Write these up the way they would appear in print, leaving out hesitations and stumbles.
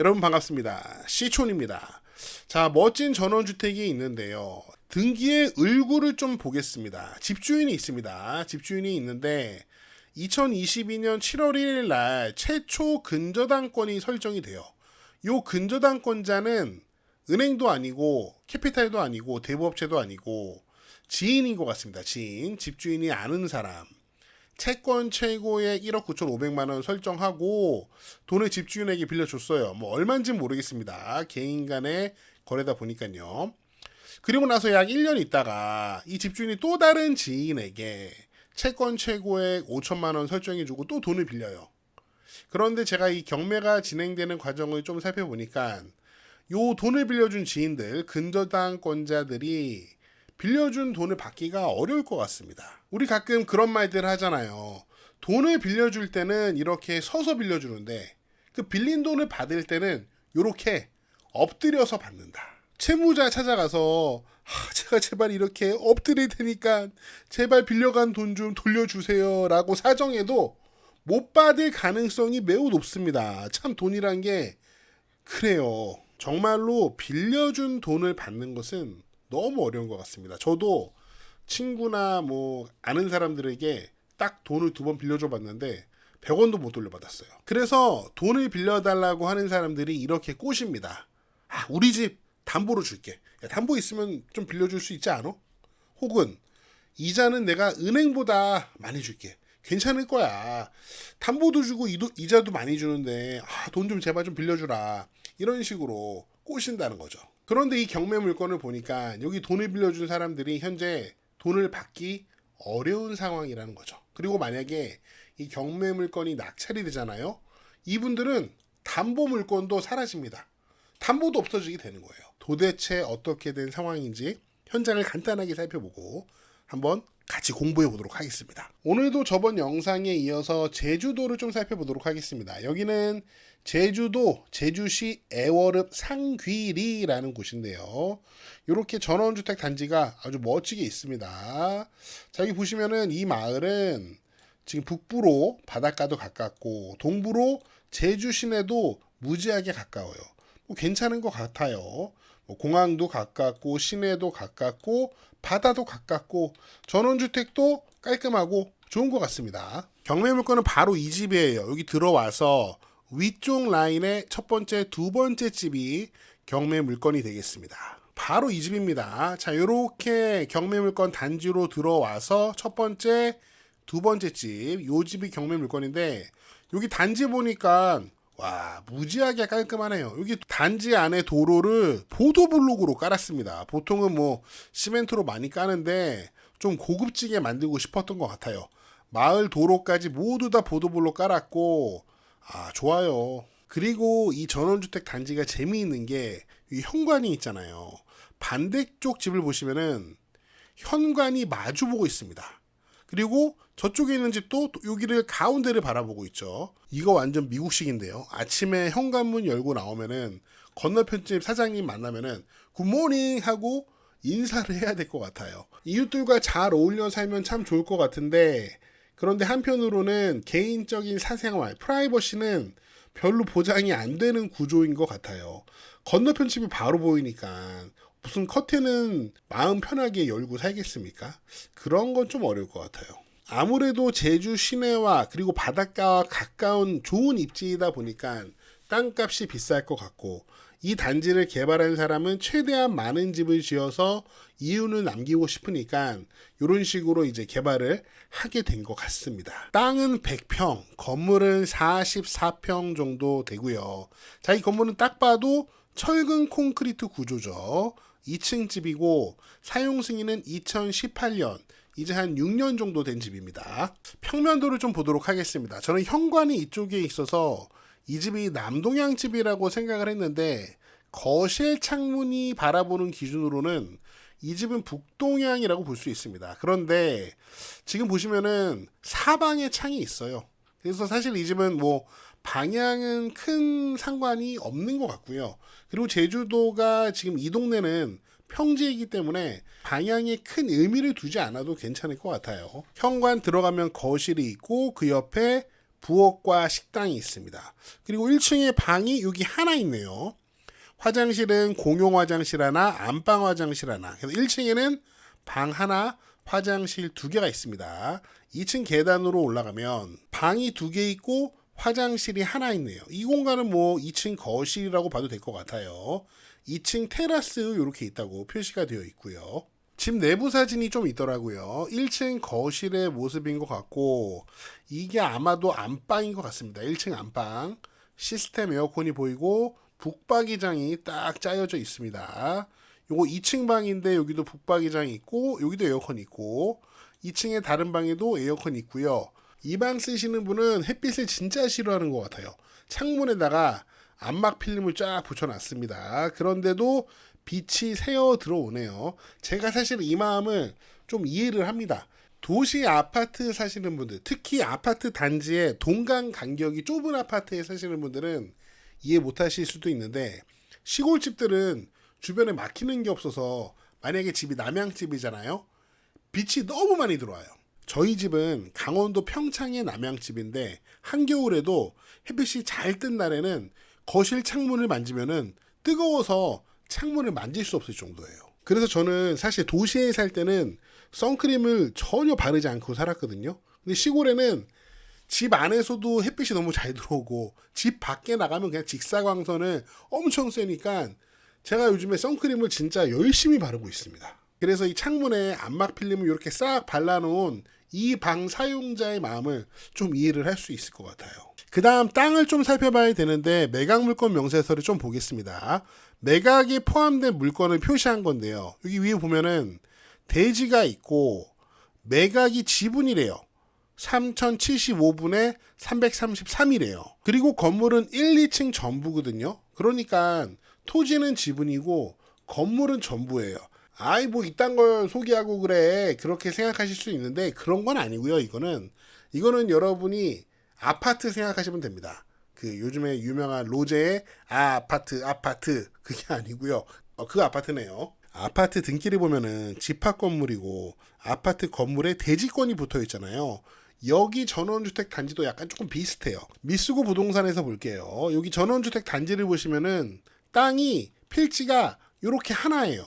여러분 반갑습니다. 시촌입니다. 자, 멋진 전원주택이 있는데요. 등기의 을구를 좀 보겠습니다. 집주인이 있습니다. 집주인이 있는데 2022년 7월 1일 날 최초 근저당권이 설정이 돼요. 요 근저당권자는 은행도 아니고 캐피탈도 아니고 대부업체도 아니고 지인인 것 같습니다. 지인, 집주인이 아는 사람. 채권 최고의 1억 9,500만 원 설정하고 돈을 집주인에게 빌려줬어요. 뭐 얼마인지는 모르겠습니다. 개인 간의 거래다 보니까요. 그리고 나서 약 1년 있다가 이 집주인이 또 다른 지인에게 채권 최고의 5천만 원 설정해주고 또 돈을 빌려요. 그런데 제가 이 경매가 진행되는 과정을 좀 살펴보니까 요 돈을 빌려준 지인들, 근저당권자들이 빌려준 돈을 받기가 어려울 것 같습니다. 우리 가끔 그런 말들 하잖아요. 돈을 빌려줄 때는 이렇게 서서 빌려주는데 그 빌린 돈을 받을 때는 이렇게 엎드려서 받는다. 채무자 찾아가서 제가 제발 이렇게 엎드릴 테니까 제발 빌려간 돈 좀 돌려주세요 라고 사정해도 못 받을 가능성이 매우 높습니다. 참 돈이란 게 그래요. 정말로 빌려준 돈을 받는 것은 너무 어려운 것 같습니다. 저도 친구나 뭐 아는 사람들에게 딱 돈을 2번 빌려줘 봤는데 100원도 못 돌려받았어요. 그래서 돈을 빌려달라고 하는 사람들이 이렇게 꼬십니다. 우리 집 담보로 줄게. 야, 담보 있으면 좀 빌려줄 수 있지 않아? 혹은 이자는 내가 은행보다 많이 줄게. 괜찮을 거야. 담보도 주고 이자도 많이 주는데 돈 좀 제발 좀 빌려주라. 이런 식으로 꼬신다는 거죠. 그런데 이 경매 물건을 보니까 여기 돈을 빌려준 사람들이 현재 돈을 받기 어려운 상황이라는 거죠. 그리고 만약에 이 경매 물건이 낙찰이 되잖아요. 이분들은 담보 물건도 사라집니다. 담보도 없어지게 되는 거예요. 도대체 어떻게 된 상황인지 현장을 간단하게 살펴보고 한번 같이 공부해 보도록 하겠습니다. 오늘도 저번 영상에 이어서 제주도를 좀 살펴보도록 하겠습니다. 여기는 제주도 제주시 애월읍 상귀리라는 곳인데요. 이렇게 전원주택 단지가 아주 멋지게 있습니다. 자, 여기 보시면은 이 마을은 지금 북부로 바닷가도 가깝고 동부로 제주 시내도 무지하게 가까워요. 뭐 괜찮은 것 같아요. 공항도 가깝고 시내도 가깝고 바다도 가깝고 전원주택도 깔끔하고 좋은 것 같습니다. 경매 물건은 바로 이 집이에요. 여기 들어와서 위쪽 라인의 첫 번째, 두 번째 집이 경매 물건이 되겠습니다. 바로 이 집입니다. 자, 이렇게 경매 물건 단지로 들어와서 첫 번째, 두 번째 집, 요 집이 경매 물건인데 여기 단지 보니까 와, 무지하게 깔끔하네요. 여기 단지 안에 도로를 보도블록으로 깔았습니다. 보통은 뭐 시멘트로 많이 까는데 좀 고급지게 만들고 싶었던 것 같아요. 마을 도로까지 모두 다 보도블록 깔았고 좋아요. 그리고 이 전원주택 단지가 재미있는 게 이 현관이 있잖아요. 반대쪽 집을 보시면은 현관이 마주보고 있습니다. 그리고 저쪽에 있는 집도 여기를 가운데를 바라보고 있죠. 이거 완전 미국식인데요. 아침에 현관문 열고 나오면은 건너편 집 사장님 만나면은 굿모닝 하고 인사를 해야 될 것 같아요. 이웃들과 잘 어울려 살면 참 좋을 것 같은데 그런데 한편으로는 개인적인 사생활, 프라이버시는 별로 보장이 안 되는 구조인 것 같아요. 건너편 집이 바로 보이니까 무슨 커튼은 마음 편하게 열고 살겠습니까? 그런 건 좀 어려울 것 같아요. 아무래도 제주 시내와 그리고 바닷가와 가까운 좋은 입지이다 보니까 땅값이 비쌀 것 같고 이 단지를 개발한 사람은 최대한 많은 집을 지어서 이윤을 남기고 싶으니까 이런 식으로 이제 개발을 하게 된 것 같습니다. 땅은 100평, 건물은 44평 정도 되고요. 자, 이 건물은 딱 봐도 철근 콘크리트 구조죠. 2층 집이고 사용 승인은 2018년, 이제 한 6년 정도 된 집입니다. 평면도를 좀 보도록 하겠습니다. 저는 현관이 이쪽에 있어서 이 집이 남동향 집이라고 생각을 했는데 거실 창문이 바라보는 기준으로는 이 집은 북동향이라고 볼 수 있습니다. 그런데 지금 보시면은 사방에 창이 있어요. 그래서 사실 이 집은 뭐 방향은 큰 상관이 없는 것 같고요. 그리고 제주도가 지금 이 동네는 평지이기 때문에 방향에 큰 의미를 두지 않아도 괜찮을 것 같아요. 현관 들어가면 거실이 있고 그 옆에 부엌과 식당이 있습니다. 그리고 1층에 방이 여기 하나 있네요. 화장실은 공용 화장실 하나, 안방 화장실 하나. 그래서 1층에는 방 하나, 화장실 2개가 있습니다. 2층 계단으로 올라가면 방이 2개 있고 화장실이 하나 있네요. 이 공간은 뭐 2층 거실이라고 봐도 될 것 같아요. 2층 테라스 이렇게 있다고 표시가 되어 있고요. 집 내부 사진이 좀 있더라고요. 1층 거실의 모습인 것 같고 이게 아마도 안방인 것 같습니다. 1층 안방. 시스템 에어컨이 보이고 북박이장이 딱 짜여져 있습니다. 요거 2층 방인데 여기도 북박이장이 있고 여기도 에어컨이 있고 2층에 다른 방에도 에어컨이 있고요. 이 방 쓰시는 분은 햇빛을 진짜 싫어하는 것 같아요. 창문에다가 암막 필름을 쫙 붙여놨습니다. 그런데도 빛이 새어 들어오네요. 제가 사실 이 마음을 좀 이해를 합니다. 도시 아파트 사시는 분들, 특히 아파트 단지에 동강 간격이 좁은 아파트에 사시는 분들은 이해 못 하실 수도 있는데 시골집들은 주변에 막히는 게 없어서 만약에 집이 남양집이잖아요. 빛이 너무 많이 들어와요. 저희 집은 강원도 평창의 남양집인데 한겨울에도 햇빛이 잘 뜬 날에는 거실 창문을 만지면은 뜨거워서 창문을 만질 수 없을 정도예요. 그래서 저는 사실 도시에 살 때는 선크림을 전혀 바르지 않고 살았거든요. 근데 시골에는 집 안에서도 햇빛이 너무 잘 들어오고 집 밖에 나가면 그냥 직사광선을 엄청 쐬니까 제가 요즘에 선크림을 진짜 열심히 바르고 있습니다. 그래서 이 창문에 암막 필름을 이렇게 싹 발라놓은 이 방 사용자의 마음을 좀 이해를 할 수 있을 것 같아요. 그 다음 땅을 좀 살펴봐야 되는데 매각 물건 명세서를 좀 보겠습니다. 매각에 포함된 물건을 표시한 건데요. 여기 위에 보면은 대지가 있고 매각이 지분이래요. 3075분에 333이래요. 그리고 건물은 1, 2층 전부거든요. 그러니까 토지는 지분이고 건물은 전부예요. 아이 뭐 이딴 걸 소개하고 그래 그렇게 생각하실 수 있는데 그런 건 아니고요. 이거는 여러분이 아파트 생각하시면 됩니다. 그 요즘에 유명한 로제의 아파트 그게 아니고요. 그 아파트네요. 아파트 등기를 보면은 집합 건물이고 아파트 건물에 대지권이 붙어 있잖아요. 여기 전원주택 단지도 약간 조금 비슷해요. 미쓰고 부동산에서 볼게요. 여기 전원주택 단지를 보시면은 땅이 필지가 이렇게 하나예요.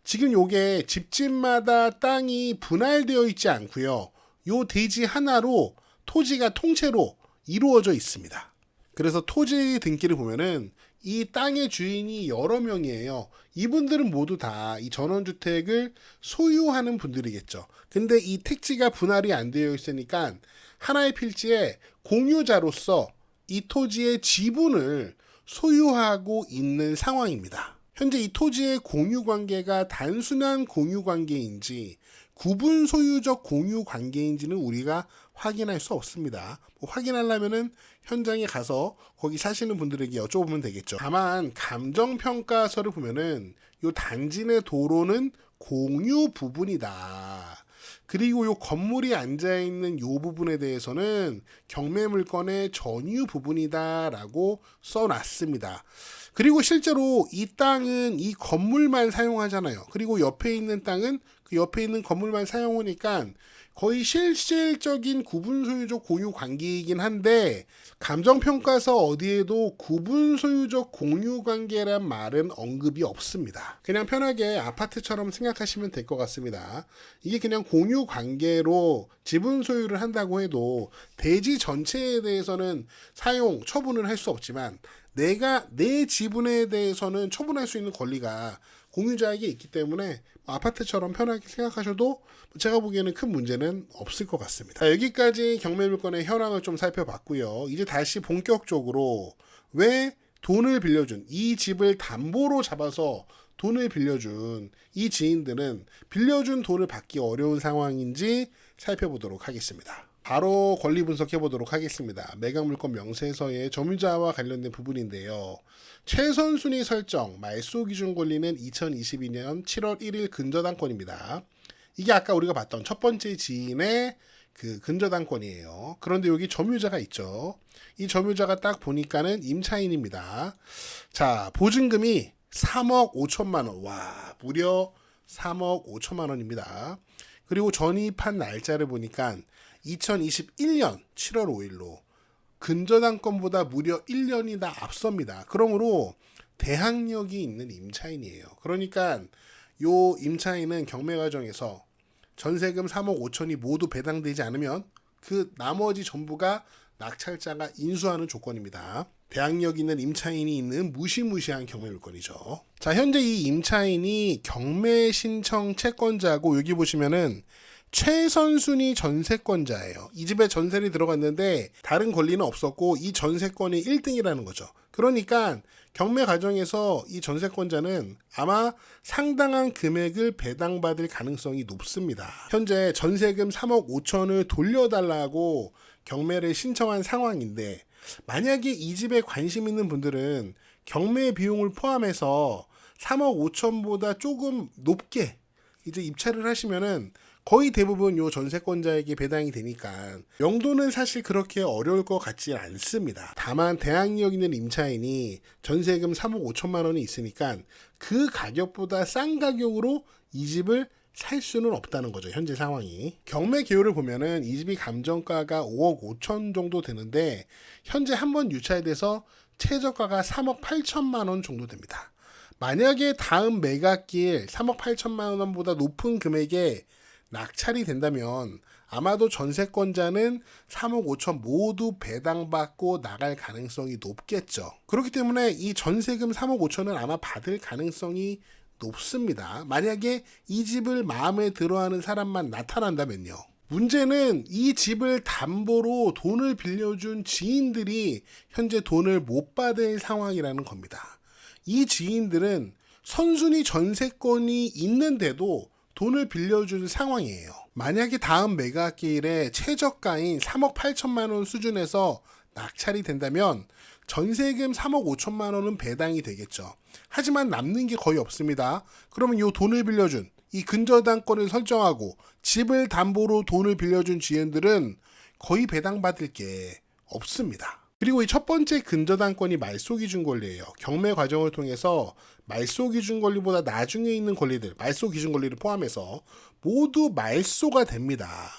지금 요게 집집마다 땅이 분할되어 있지 않고요. 요 대지 하나로 토지가 통째로 이루어져 있습니다. 그래서 토지 등기를 보면은 이 땅의 주인이 여러 명이에요. 이분들은 모두 다 이 전원주택을 소유하는 분들이겠죠. 근데 이 택지가 분할이 안 되어 있으니까 하나의 필지에 공유자로서 이 토지의 지분을 소유하고 있는 상황입니다. 현재 이 토지의 공유 관계가 단순한 공유 관계인지 구분 소유적 공유 관계인지는 우리가 확인할 수 없습니다. 확인하려면은 현장에 가서 거기 사시는 분들에게 여쭤보면 되겠죠. 다만 감정평가서를 보면은 요 단지 내 도로는 공유 부분이다. 그리고 요 건물이 앉아있는 요 부분에 대해서는 경매물건의 전유 부분이다라고 써놨습니다. 그리고 실제로 이 땅은 이 건물만 사용하잖아요. 그리고 옆에 있는 땅은 그 옆에 있는 건물만 사용하니까 거의 실질적인 구분 소유적 공유 관계이긴 한데 감정평가서 어디에도 구분 소유적 공유 관계란 말은 언급이 없습니다. 그냥 편하게 아파트처럼 생각하시면 될 것 같습니다. 이게 그냥 공유 관계로 지분 소유를 한다고 해도 대지 전체에 대해서는 사용, 처분을 할 수 없지만 내가 내 지분에 대해서는 처분할 수 있는 권리가 공유자에게 있기 때문에 아파트처럼 편하게 생각하셔도 제가 보기에는 큰 문제는 없을 것 같습니다. 자, 여기까지 경매물건의 현황을 좀 살펴봤고요. 이제 다시 본격적으로 왜 돈을 빌려준 이 집을 담보로 잡아서 돈을 빌려준 이 지인들은 빌려준 돈을 받기 어려운 상황인지 살펴보도록 하겠습니다. 바로 권리 분석해 보도록 하겠습니다. 매각물건 명세서의 점유자와 관련된 부분인데요. 최선 순위 설정 말소 기준 권리는 2022년 7월 1일 근저당권입니다. 이게 아까 우리가 봤던 첫 번째 지인의 그 근저당권이에요. 그런데 여기 점유자가 있죠. 이 점유자가 딱 보니까는 임차인입니다. 자, 보증금이 3억 5천만 원. 와, 무려 3억 5천만 원입니다. 그리고 전입한 날짜를 보니까 2021년 7월 5일로 근저당권보다 무려 1년이나 앞섭니다. 그러므로 대항력이 있는 임차인이에요. 그러니까 요 임차인은 경매 과정에서 전세금 3억 5천이 모두 배당되지 않으면 그 나머지 전부가 낙찰자가 인수하는 조건입니다. 대항력 있는 임차인이 있는 무시무시한 경매 물건이죠. 자, 현재 이 임차인이 경매 신청 채권자고 여기 보시면은 최선순위 전세권자예요. 이 집에 전세를 들어갔는데 다른 권리는 없었고 이 전세권이 1등이라는 거죠. 그러니까 경매 과정에서 이 전세권자는 아마 상당한 금액을 배당받을 가능성이 높습니다. 현재 전세금 3억 5천을 돌려달라고 경매를 신청한 상황인데 만약에 이 집에 관심 있는 분들은 경매 비용을 포함해서 3억 5천보다 조금 높게 이제 입찰을 하시면은 거의 대부분 요 전세권자에게 배당이 되니까 명도는 사실 그렇게 어려울 것 같지 않습니다. 다만 대항력 있는 임차인이 전세금 3억 5천만 원이 있으니까 그 가격보다 싼 가격으로 이 집을 살 수는 없다는 거죠. 현재 상황이. 경매 기호를 보면은 이 집이 감정가가 5억 5천 정도 되는데 현재 한번 유찰돼서 최저가가 3억 8천만 원 정도 됩니다. 만약에 다음 매각기일 3억 8천만 원보다 높은 금액에 낙찰이 된다면 아마도 전세권자는 3억 5천 모두 배당받고 나갈 가능성이 높겠죠. 그렇기 때문에 이 전세금 3억 5천은 아마 받을 가능성이 높습니다. 만약에 이 집을 마음에 들어하는 사람만 나타난다면요. 문제는 이 집을 담보로 돈을 빌려준 지인들이 현재 돈을 못 받을 상황이라는 겁니다. 이 지인들은 선순위 전세권이 있는데도 돈을 빌려준 상황이에요. 만약에 다음 매각기일에 최저가인 3억 8천만 원 수준에서 낙찰이 된다면 전세금 3억 5천만 원은 배당이 되겠죠. 하지만 남는 게 거의 없습니다. 그러면 이 돈을 빌려준 이 근저당권을 설정하고 집을 담보로 돈을 빌려준 지인들은 거의 배당받을 게 없습니다. 그리고 이 첫 번째 근저당권이 말소기준 권리예요. 경매 과정을 통해서 말소기준 권리보다 나중에 있는 권리들, 말소기준 권리를 포함해서 모두 말소가 됩니다.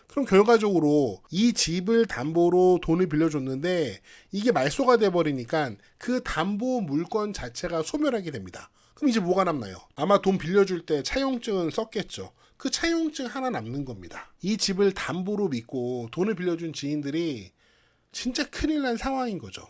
그럼 결과적으로 이 집을 담보로 돈을 빌려줬는데 이게 말소가 돼버리니까 그 담보 물건 자체가 소멸하게 됩니다. 그럼 이제 뭐가 남나요? 아마 돈 빌려줄 때 차용증은 썼겠죠. 그 차용증 하나 남는 겁니다. 이 집을 담보로 믿고 돈을 빌려준 지인들이 진짜 큰일 난 상황인 거죠.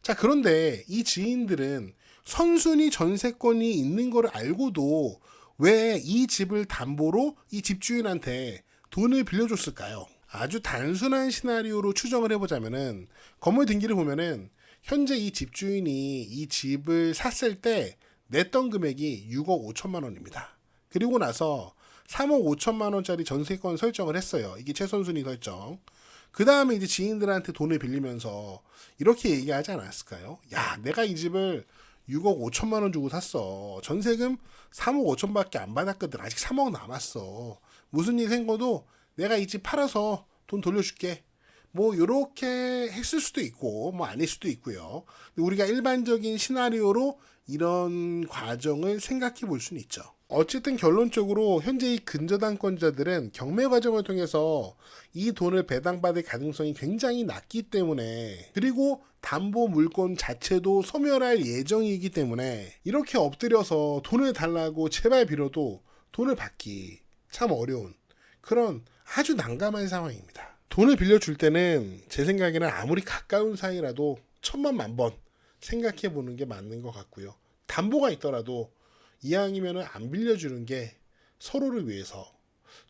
자, 그런데 이 지인들은 선순위 전세권이 있는 걸 알고도 왜 이 집을 담보로 이 집주인한테 돈을 빌려줬을까요? 아주 단순한 시나리오로 추정을 해보자면은 건물 등기를 보면은 현재 이 집주인이 이 집을 샀을 때 냈던 금액이 6억 5천만 원입니다. 그리고 나서 3억 5천만 원짜리 전세권 설정을 했어요. 이게 최선순위 설정. 그 다음에 이제 지인들한테 돈을 빌리면서 이렇게 얘기하지 않았을까요? 야, 내가 이 집을 6억 5천만 원 주고 샀어. 전세금 3억 5천밖에 안 받았거든. 아직 3억 남았어. 무슨 일 생겨도 내가 이 집 팔아서 돈 돌려줄게. 뭐 이렇게 했을 수도 있고 뭐 아닐 수도 있고요. 우리가 일반적인 시나리오로 이런 과정을 생각해 볼 수는 있죠. 어쨌든 결론적으로 현재 이 근저당권자들은 경매 과정을 통해서 이 돈을 배당받을 가능성이 굉장히 낮기 때문에 그리고 담보 물건 자체도 소멸할 예정이기 때문에 이렇게 엎드려서 돈을 달라고 제발 빌어도 돈을 받기 참 어려운 그런 아주 난감한 상황입니다. 돈을 빌려줄 때는 제 생각에는 아무리 가까운 사이라도 천만 만번 생각해 보는 게 맞는 것 같고요. 담보가 있더라도 이왕이면 안 빌려주는 게 서로를 위해서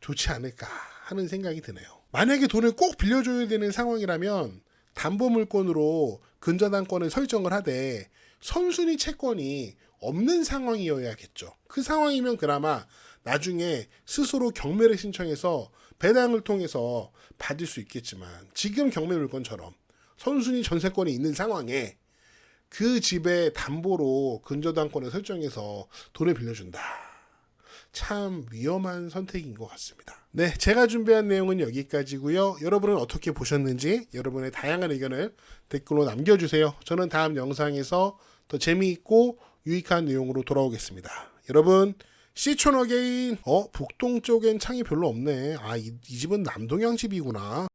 좋지 않을까 하는 생각이 드네요. 만약에 돈을 꼭 빌려줘야 되는 상황이라면 담보물건으로 근저당권을 설정을 하되 선순위 채권이 없는 상황이어야겠죠. 그 상황이면 그나마 나중에 스스로 경매를 신청해서 배당을 통해서 받을 수 있겠지만 지금 경매 물건처럼 선순위 전세권이 있는 상황에 그 집의 담보로 근저당권을 설정해서 돈을 빌려준다. 참 위험한 선택인 것 같습니다. 네, 제가 준비한 내용은 여기까지고요. 여러분은 어떻게 보셨는지 여러분의 다양한 의견을 댓글로 남겨주세요. 저는 다음 영상에서 더 재미있고 유익한 내용으로 돌아오겠습니다. 여러분 시촌 어게인. 북동쪽엔 창이 별로 없네. 이 집은 남동향 집이구나.